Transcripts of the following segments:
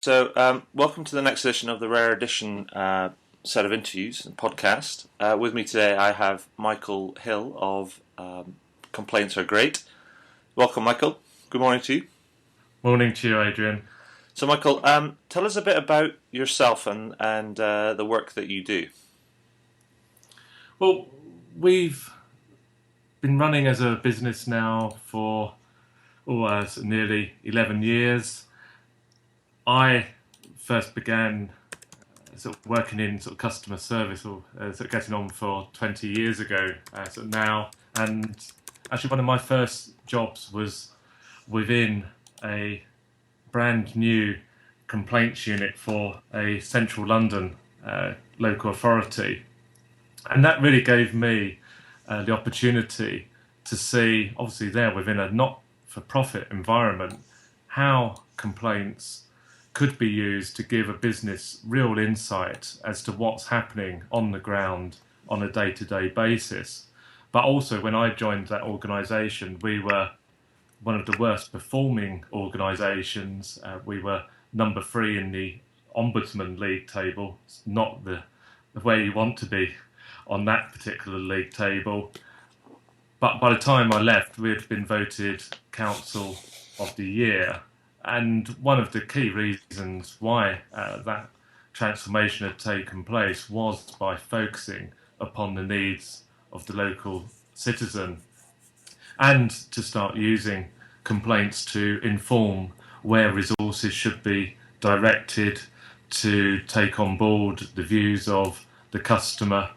Welcome to the next edition of the Rare Edition set of interviews and podcast. With me today, I have Michael Hill of Complaints Are Great. Welcome, Michael. Good morning to you. Morning to you, Adrian. So, Michael, tell us a bit about yourself and the work that you do. Well, we've been running as a business now for nearly 11 years. I first began working in customer service, getting on for 20 years ago now. And actually, one of my first jobs was within a brand new complaints unit for a central London local authority. And that really gave me the opportunity to see, obviously there within a not-for-profit environment, how complaints could be used to give a business real insight as to what's happening on the ground on a day-to-day basis. But also when I joined that organisation, we were one of the worst performing organisations. We were number 3 in the Ombudsman League table. It's not the way you want to be on that particular league table. But by the time I left, we had been voted Council of the Year. And one of the key reasons why that transformation had taken place was by focusing upon the needs of the local citizen and to start using complaints to inform where resources should be directed, to take on board the views of the customer,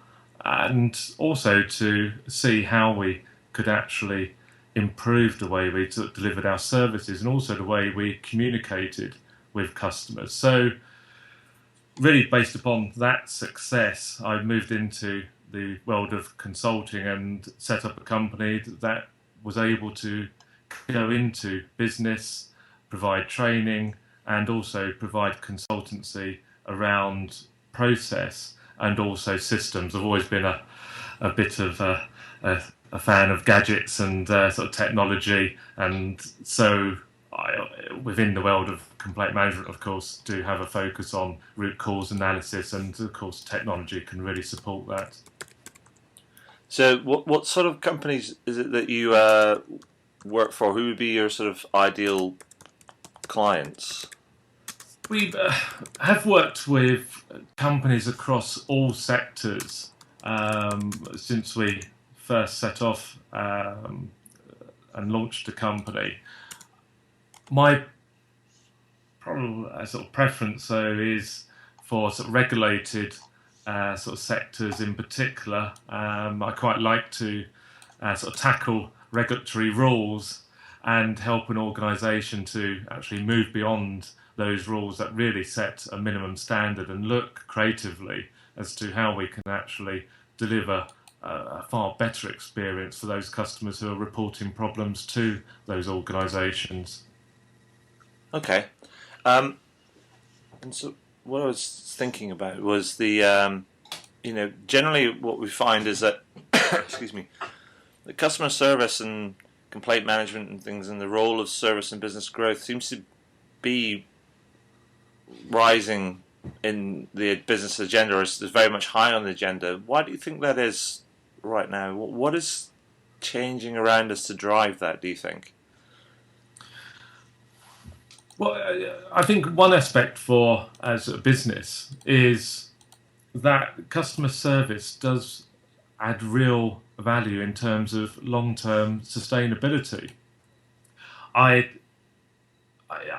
and also to see how we could actually improve the way we delivered our services and also the way we communicated with customers. So really based upon that success, I moved into the world of consulting and set up a company that was able to go into business, provide training, and also provide consultancy around process and also systems. I've always been a bit of a fan of gadgets and technology, and so within the world of complaint management, of course, do have a focus on root cause analysis, and of course technology can really support that. So what sort of companies is it that you work for? Who would be your sort of ideal clients? We have worked with companies across all sectors since we first set off and launched the company. My preference, though, is for regulated sectors in particular. I quite like to tackle regulatory rules and help an organisation to actually move beyond those rules that really set a minimum standard and look creatively as to how we can actually deliver a far better experience for those customers who are reporting problems to those organisations. Okay. And so what I was thinking about was the, generally what we find is that, excuse me, the customer service and complaint management and things and the role of service and business growth seems to be rising in the business agenda, or is very much high on the agenda. Why do you think that is right now? What is changing around us to drive that, do you think? Well, I think one aspect for as a business is that customer service does add real value in terms of long-term sustainability. I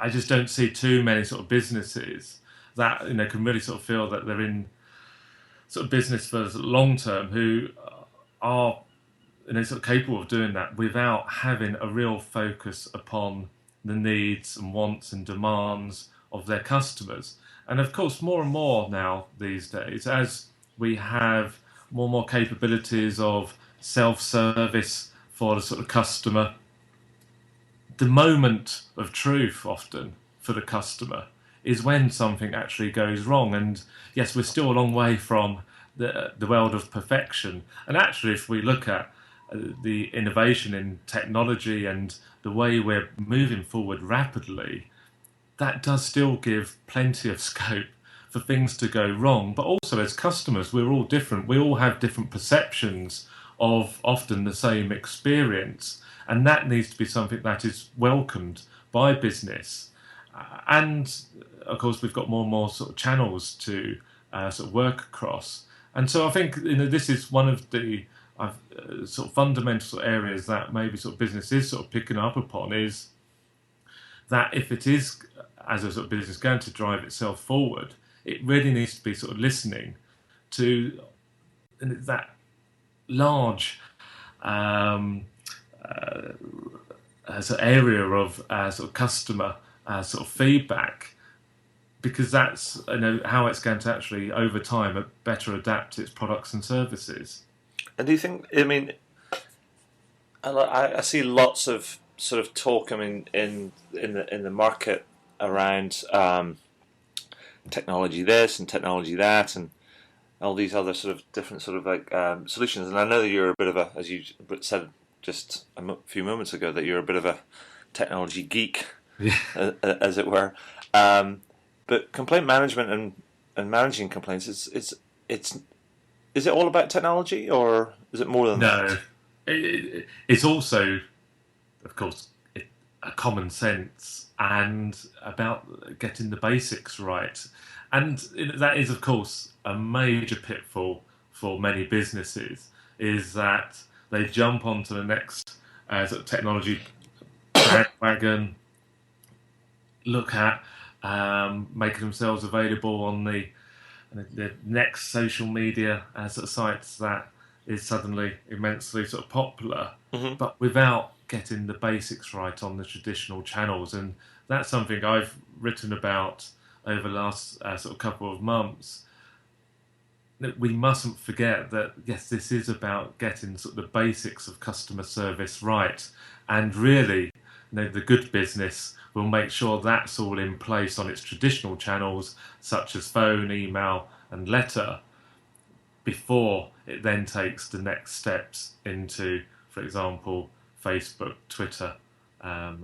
just don't see too many businesses that can really feel that they're in business for long term who are capable of doing that without having a real focus upon the needs and wants and demands of their customers. And of course, more and more now these days, as we have more and more capabilities of self-service for the customer, the moment of truth often for the customer is when something actually goes wrong. And yes, we're still a long way from the world of perfection. And actually, if we look at the innovation in technology and the way we're moving forward rapidly, that does still give plenty of scope for things to go wrong. But also, as customers, we're all different. We all have different perceptions of often the same experience, and that needs to be something that is welcomed by business. And of course, we've got more and more sort of channels to sort of work across. And so I think this is one of the sort of fundamental areas that maybe sort of business is sort of picking up upon, is that if it is, as a sort of business, going to drive itself forward, it really needs to be sort of listening to that large sort of area of sort of customer sort of feedback, because that's how it's going to actually over time better adapt its products and services. And do you think? I mean, I see lots of sort of talk. I mean, in the market around technology this and technology that, and all these other sort of different sort of like solutions. And I know that you're a bit of a, as you said just a few moments ago, that you're a bit of a technology geek, Yeah. as it were. But complaint management and managing complaints is it all about technology, or is it more than that? No, it's also, of course, a common sense and about getting the basics right. And that is, of course, a major pitfall for many businesses, is that they jump onto the next sort of technology bandwagon, look at making themselves available on the next social media sort of sites that is suddenly immensely sort of popular, Mm-hmm. but without getting the basics right on the traditional channels. And that's something I've written about over the last sort of couple of months. That we mustn't forget that, yes, this is about getting sort of the basics of customer service right, and really, the good business will make sure that's all in place on its traditional channels, such as phone, email, and letter, before it then takes the next steps into, for example, Facebook, Twitter, and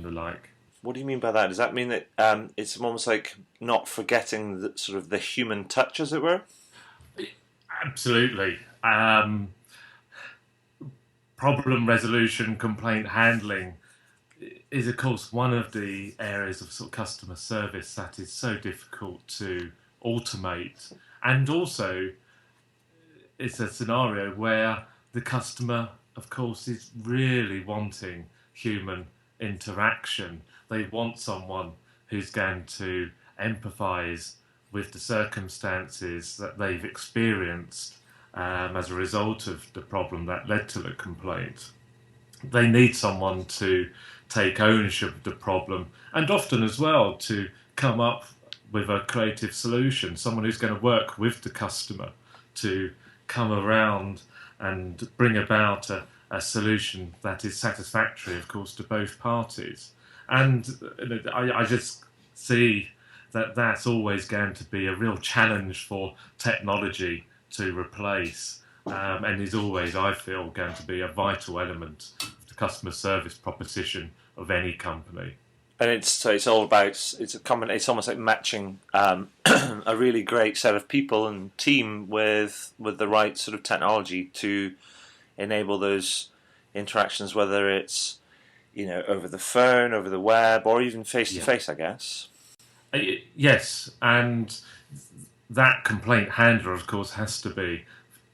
the like. What do you mean by that? Does that mean that it's almost like not forgetting the sort of the human touch, as it were? Absolutely. Problem resolution, complaint handling is, of course, one of the areas of sort of customer service that is so difficult to automate. And also, it's a scenario where the customer, of course, is really wanting human interaction. They want someone who's going to empathise with the circumstances that they've experienced as a result of the problem that led to the complaint. They need someone to take ownership of the problem, and often as well to come up with a creative solution, someone who's going to work with the customer to come around and bring about a solution that is satisfactory, of course, to both parties. And I just see that that's always going to be a real challenge for technology to replace, and is always, I feel, going to be a vital element of the customer service proposition of any company. And it's all about it's almost like matching a really great set of people and team with the right sort of technology to enable those interactions, whether it's over the phone, over the web, or even face to face, I guess. Yes, and that complaint handler, of course, has to be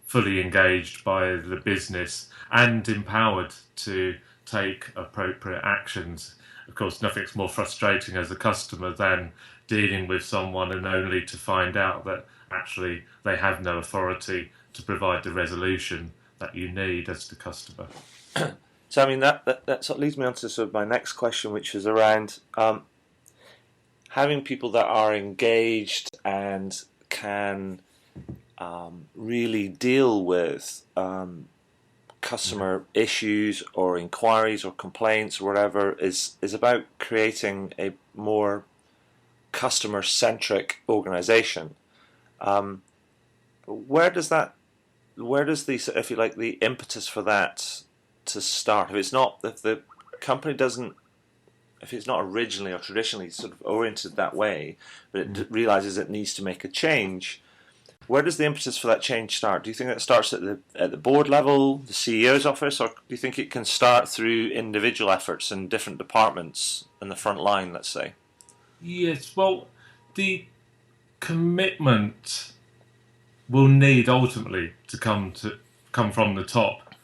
fully engaged by the business and empowered to take appropriate actions. Of course, nothing's more frustrating as a customer than dealing with someone and only to find out that actually they have no authority to provide the resolution that you need as the customer. So, I mean, that sort of leads me on to sort of my next question, which is around having people that are engaged and can really deal with customer issues or inquiries or complaints or whatever is about creating a more customer-centric organization. Where does the, if you like, the impetus for that to start? If the company doesn't if it's not originally or traditionally sort of oriented that way, but it realizes it needs to make a change, where does the impetus for that change start? Do you think that starts at the board level, the CEO's office, or do you think it can start through individual efforts in different departments in the front line, let's say? Yes, well, the commitment will need ultimately to come from the top,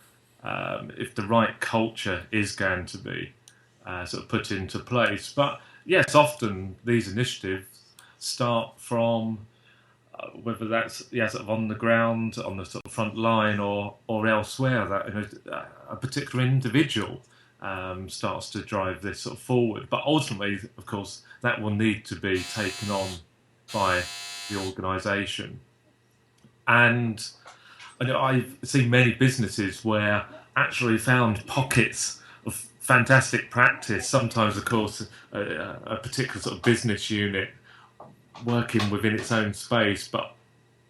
if the right culture is going to be sort of put into place. But yes, often these initiatives start from whether that's sort of on the ground, on the sort of front line, or elsewhere. That a particular individual starts to drive this sort of forward. But ultimately, of course, that will need to be taken on by the organisation. And I've seen many businesses where actually found pockets of fantastic practice. Sometimes, of course, a particular sort of business unit working within its own space, but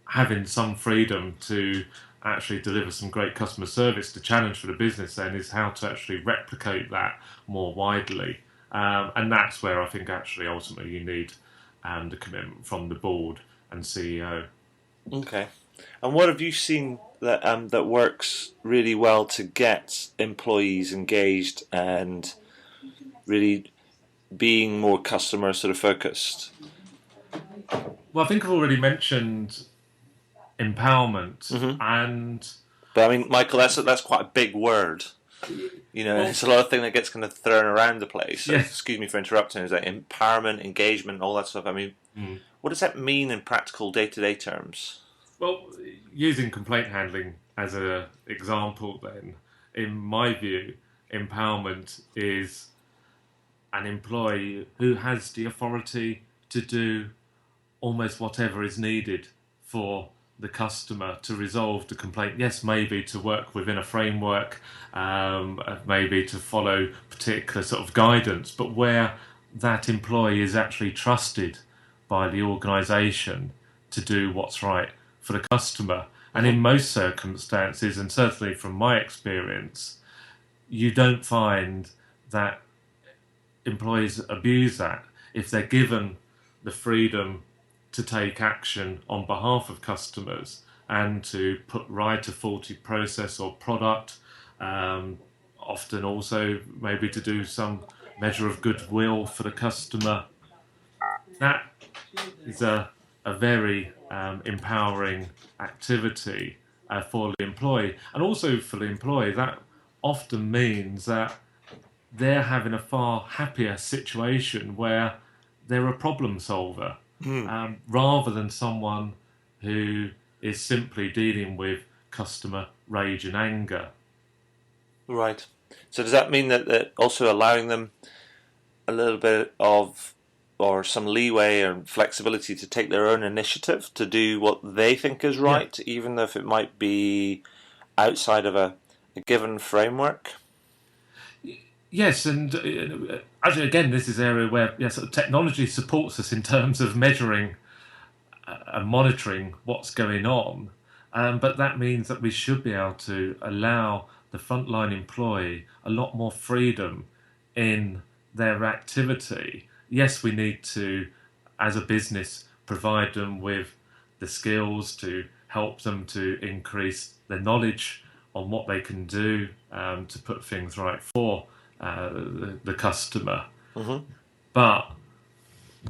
having some freedom to actually deliver some great customer service. The challenge for the business then is how to actually replicate that more widely. And that's where I think actually ultimately you need the commitment from the board and CEO. Okay. And what have you seen that works really well to get employees engaged and really being more customer sort of focused? Well, I think I've already mentioned empowerment, and But I mean, Michael, that's quite a big word. Well, it's a lot of thing that gets kind of thrown around the place. So, excuse me for interrupting. Is like empowerment, engagement, all that stuff. I mean, what does that mean in practical day-to-day terms? Well, using complaint handling as an example, then, in my view, empowerment is an employee who has the authority to do almost whatever is needed for the customer to resolve the complaint. Yes, maybe to work within a framework, maybe to follow particular sort of guidance, but where that employee is actually trusted by the organisation to do what's right for the customer. And in most circumstances, and certainly from my experience, you don't find that employees abuse that if they're given the freedom to take action on behalf of customers and to put right a faulty process or product, often also maybe to do some measure of goodwill for the customer. That is a very empowering activity for the employee. And also for the employee, that often means that they're having a far happier situation where they're a problem solver, rather than someone who is simply dealing with customer rage and anger. Right. So does that mean that also allowing them a little bit of, or some leeway and flexibility to take their own initiative to do what they think is right, even if it might be outside of a given framework? Yes, and actually, again, this is an area where sort of technology supports us in terms of measuring and monitoring what's going on. But that means that we should be able to allow the frontline employee a lot more freedom in their activity. Yes, we need to, as a business, provide them with the skills to help them to increase their knowledge on what they can do to put things right for the customer. But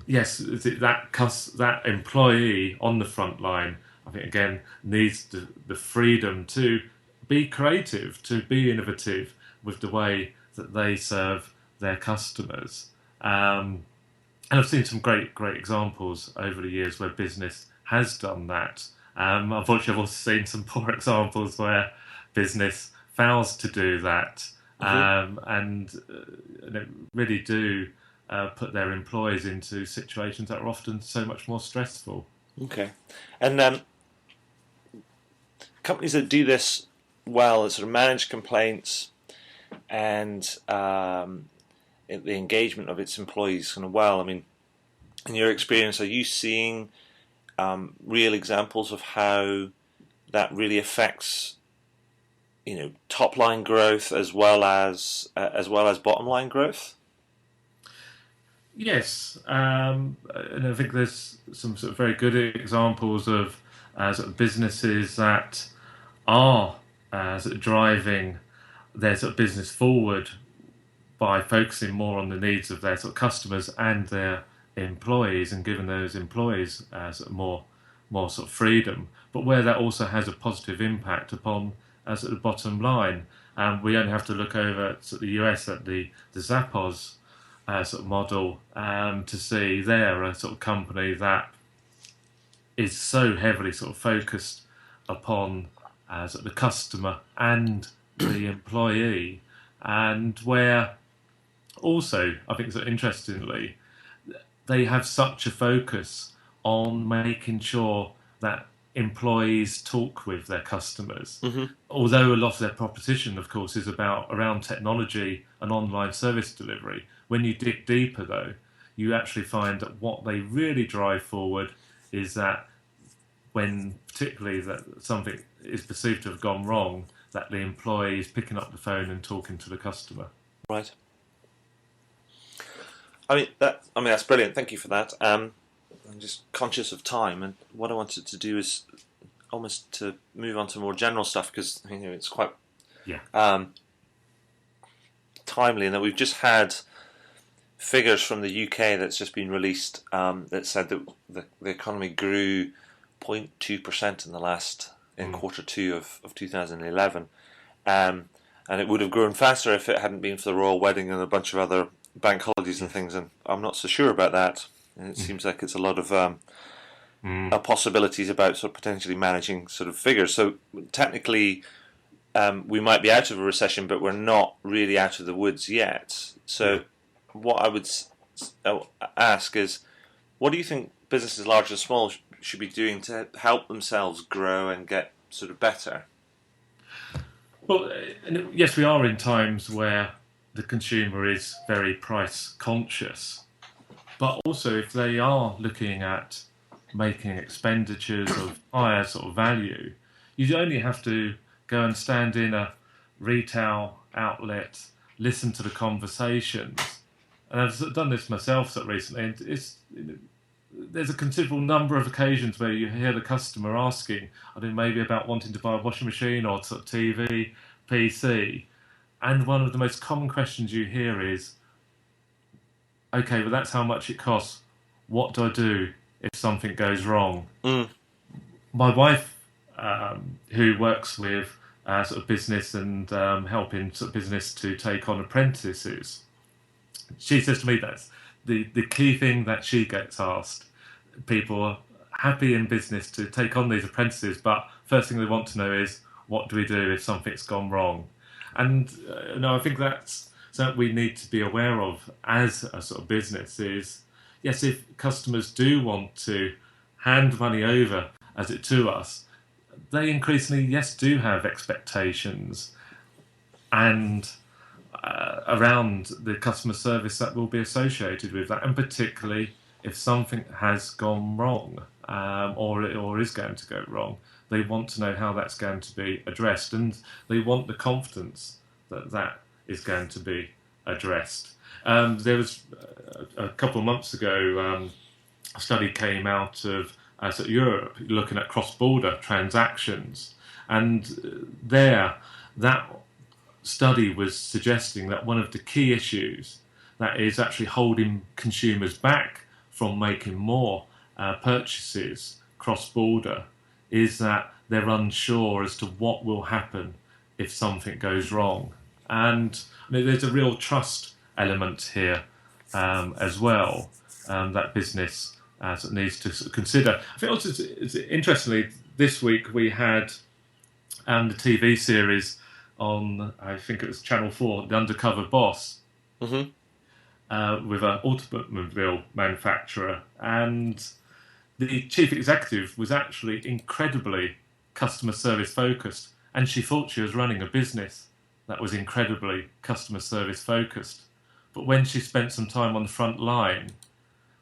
yes, that employee on the front line, I think again, needs the freedom to be creative, to be innovative with the way that they serve their customers. And I've seen some great examples over the years where business has done that. Unfortunately, I've also seen some poor examples where business fails to do that. And really do put their employees into situations that are often so much more stressful. Okay. And companies that do this well, that sort of manage complaints and the engagement of its employees kind of well, I mean, in your experience, are you seeing real examples of how that really affects top line growth as well as bottom line growth? Yes, and I think there's some sort of very good examples of sort of businesses that are sort of driving their sort of business forward by focusing more on the needs of their sort of customers and their employees, and giving those employees sort of more sort of freedom, but where that also has a positive impact upon sort of the bottom line. We only have to look over at sort of the US at the Zappos sort of model to see they're a sort of company that is so heavily sort of focused upon sort of the customer and the employee, and where also I think sort of interestingly they have such a focus on making sure that employees talk with their customers. Hmm. Although a lot of their proposition, of course, is about around technology and online service delivery, when you dig deeper, though, you actually find that what they really drive forward is that when, particularly, that something is perceived to have gone wrong, that the employee is picking up the phone and talking to the customer. Right. I mean that's brilliant. Thank you for that. I'm just conscious of time, and what I wanted to do is almost to move on to more general stuff because it's quite Yeah. timely, and that we've just had figures from the UK that's just been released that said that the economy grew 0.2% in the last in quarter two of 2011, and it would have grown faster if it hadn't been for the royal wedding and a bunch of other bank holidays and things. And I'm not so sure about that. And it seems like it's a lot of possibilities about sort of potentially managing sort of figures. So technically, we might be out of a recession, but we're not really out of the woods yet. So what I would ask is, what do you think businesses large and small should be doing to help themselves grow and get sort of better? Well, yes, we are in times where the consumer is very price conscious, but also if they are looking at making expenditures of higher sort of value, you only have to go and stand in a retail outlet, listen to the conversations. And I've sort of done this myself sort of recently, and there's a considerable number of occasions where you hear the customer asking, I think maybe about wanting to buy a washing machine or sort of TV, PC, and one of the most common questions you hear is, okay, well that's how much it costs. What do I do if something goes wrong? Mm. My wife, who works with sort of business and helping sort of business to take on apprentices, she says to me that's the key thing that she gets asked. People are happy in business to take on these apprentices, but first thing they want to know is, what do we do if something's gone wrong? And I think that's something we need to be aware of as a sort of business is, yes, if customers do want to hand money over as it to us, they increasingly, yes, do have expectations and around the customer service that will be associated with that, and particularly if something has gone wrong or is going to go wrong, they want to know how that's going to be addressed, and they want the confidence that that is going to be addressed. There was a couple of months ago, a study came out of sort of Europe looking at cross-border transactions, and that study was suggesting that one of the key issues that is actually holding consumers back from making more purchases cross-border is that they're unsure as to what will happen if something goes wrong. And there's a real trust element here as well that business sort of needs to sort of consider. I think also, interestingly, this week we had the TV series on, I think it was Channel 4, The Undercover Boss, Mm-hmm. with an automobile manufacturer. And the chief executive was actually incredibly customer service focused, and she thought she was running a business that was incredibly customer service focused. But when she spent some time on the front line,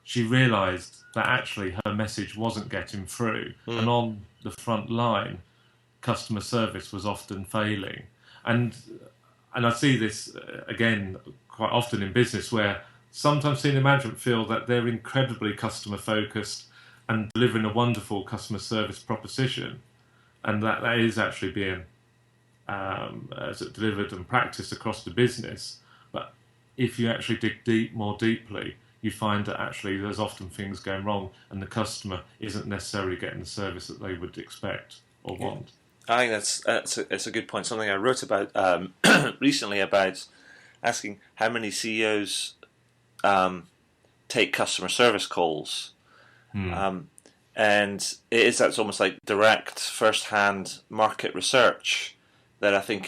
she realised that actually her message wasn't getting through, and on the front line, customer service was often failing. And I see this again quite often in business where sometimes senior management feel that they're incredibly customer focused and delivering a wonderful customer service proposition, and that is actually being delivered and practiced across the business. But if you actually dig more deeply, you find that actually there's often things going wrong, and the customer isn't necessarily getting the service that they would expect or want. I think it's a good point. Something I wrote about recently, about asking how many CEOs take customer service calls, and that's almost like direct, first-hand market research that I think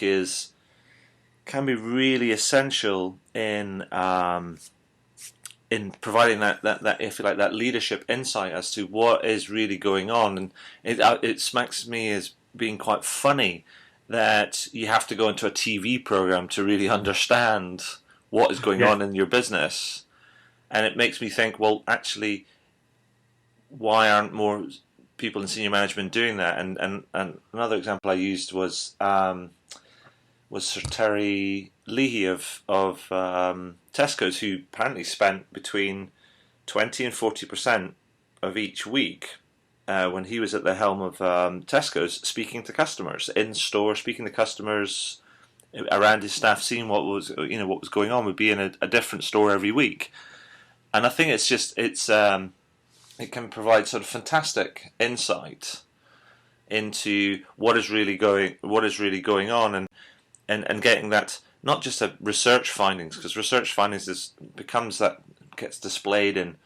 can be really essential in providing that if you like, that leadership insight as to what is really going on. And it smacks me as being quite funny that you have to go into a TV program to really understand what is going on in your business. And it makes me think, well, actually, why aren't more people in senior management doing that? And another example I used was Sir Terry Leahy of Tesco's, who apparently spent between 20 and 40% of each week when he was at the helm of Tesco's, speaking to customers in store, speaking to customers around his staff, seeing what was going on. Would be in a different store every week, and I think it can provide sort of fantastic insight into what is really going on, and getting that, not just a research findings, because research findings gets displayed in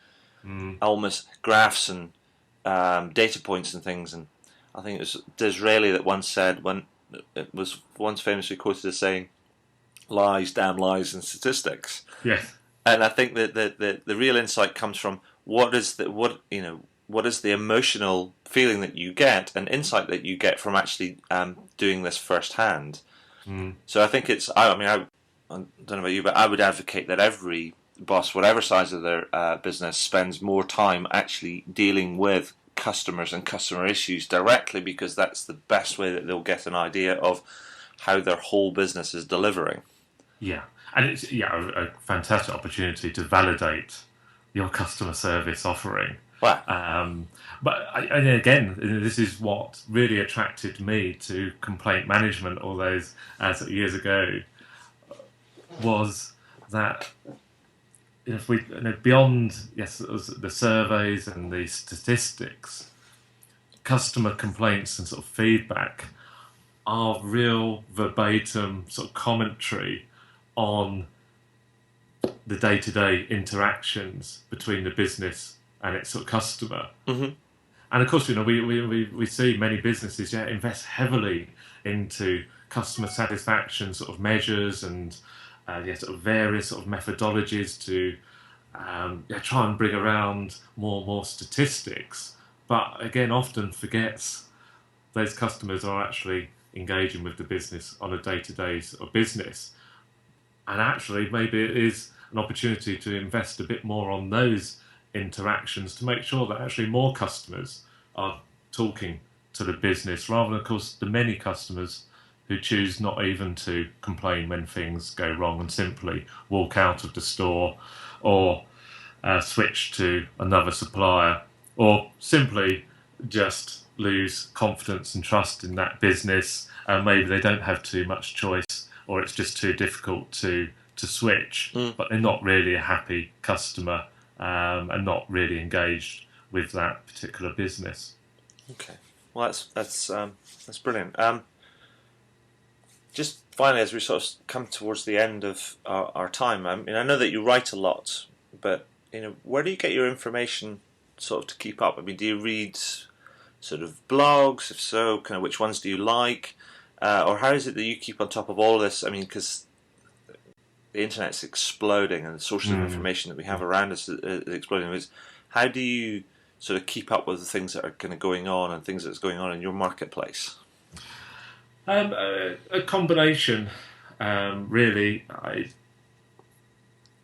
almost graphs and data points and things. And I think it was Disraeli that once said, when it was once famously quoted as saying, "Lies, damn lies, and statistics." Yes. And I think that the real insight comes from what is the emotional feeling that you get and insight that you get from actually doing this firsthand. So I think I don't know about you, but I would advocate that every boss, whatever size of their business, spends more time actually dealing with customers and customer issues directly, because that's the best way that they'll get an idea of how their whole business is delivering. Yeah, and it's a fantastic opportunity to validate your customer service offering. Wow. But again, this is what really attracted me to complaint management all those years ago, was that if we beyond the surveys and the statistics, customer complaints and sort of feedback are real verbatim sort of commentary on the day-to-day interactions between the business and its sort of customer. Mm-hmm. And of course, we see many businesses invest heavily into customer satisfaction sort of measures and sort of various sort of methodologies to try and bring around more statistics. But again, often forgets those customers are actually engaging with the business on a day-to-day sort of business. And actually, maybe it is an opportunity to invest a bit more on those interactions to make sure that actually more customers are talking to the business, rather than, of course, the many customers who choose not even to complain when things go wrong and simply walk out of the store or switch to another supplier, or simply just lose confidence and trust in that business. Maybe they don't have too much choice, or it's just too difficult to switch, but they're not really a happy customer and not really engaged with that particular business. Okay, well that's brilliant. Just finally, as we sort of come towards the end of our time, I mean, I know that you write a lot, but where do you get your information sort of to keep up? I mean, do you read sort of blogs? If so, kind of which ones do you like? Or how is it that you keep on top of all of this? I mean, because the internet's exploding and the sources of information that we have around us is exploding. How do you sort of keep up with the things that are kind of going on and things that's going on in your marketplace? A combination, really. I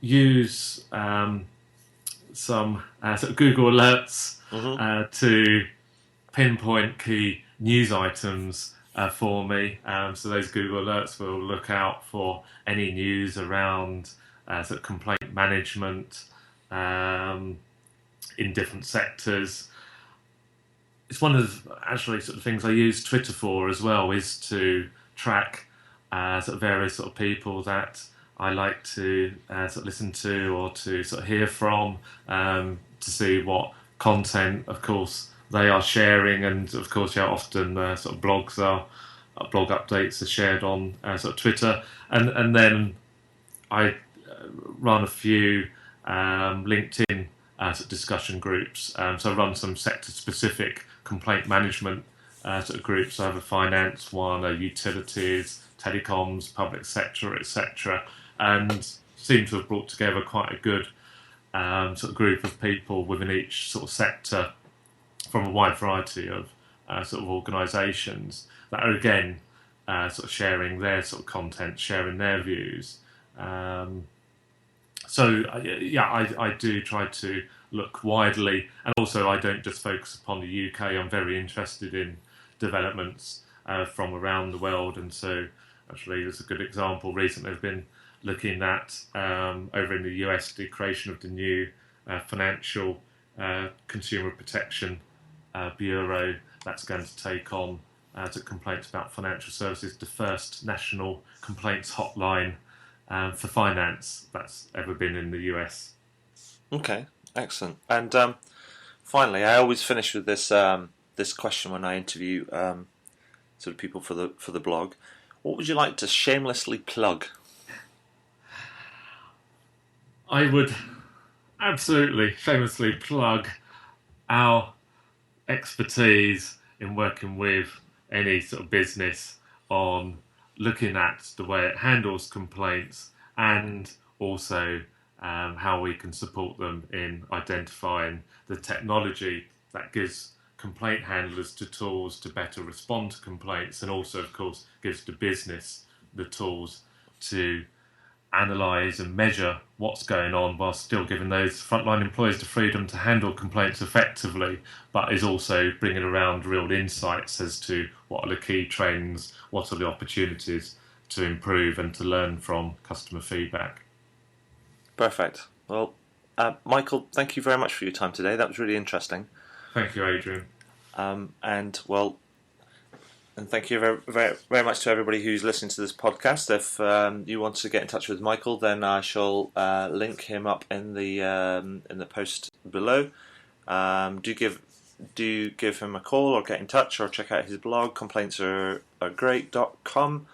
use some sort of Google alerts to pinpoint key news items for me. So those Google alerts will look out for any news around sort of complaint management in different sectors. It's one of actually sort of things I use Twitter for as well, is to track sort of various sort of people that I like to sort of listen to or to sort of hear from, to see what content, of course, they are sharing, and of course, often sort of blog updates are shared on sort of Twitter, and then I run a few LinkedIn sort of discussion groups. So I run some sector-specific complaint management sort of groups. I have a finance one, a utilities, telecoms, public sector, etc., and seem to have brought together quite a good sort of group of people within each sort of sector from a wide variety of sort of organisations that are again sort of sharing their sort of content, sharing their views. So I do try to look widely, and also I don't just focus upon the UK. I'm very interested in developments from around the world, and so actually there's a good example recently. I've been looking at over in the US the creation of the new financial consumer protection bureau that's going to take on to complaints about financial services, the first national complaints hotline for finance that's ever been in the US. Okay, excellent. And finally, I always finish with this this question when I interview sort of people for the blog. What would you like to shamelessly plug? I would absolutely shamelessly plug our expertise in working with any sort of business on looking at the way it handles complaints, and also how we can support them in identifying the technology that gives complaint handlers the tools to better respond to complaints, and also, of course, gives the business the tools to analyse and measure what's going on, while still giving those frontline employees the freedom to handle complaints effectively, but is also bringing around real insights as to what are the key trends, what are the opportunities to improve and to learn from customer feedback. Perfect. Well, Michael, thank you very much for your time today. That was really interesting. Thank you, Adrian. And thank you very, very, very much to everybody who's listening to this podcast. If you want to get in touch with Michael, then I shall link him up in the post below. Do give him a call or get in touch or check out his blog, complaintsrgreat.com,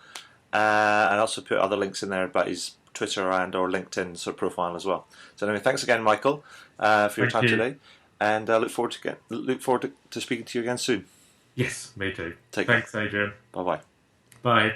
and also put other links in there about his Twitter and or LinkedIn sort of profile as well. So anyway, thanks again, Michael, for your time today, and I look forward to speaking to you again soon. Yes, me too. Take care. Thanks, Adrian. Bye-bye. Bye.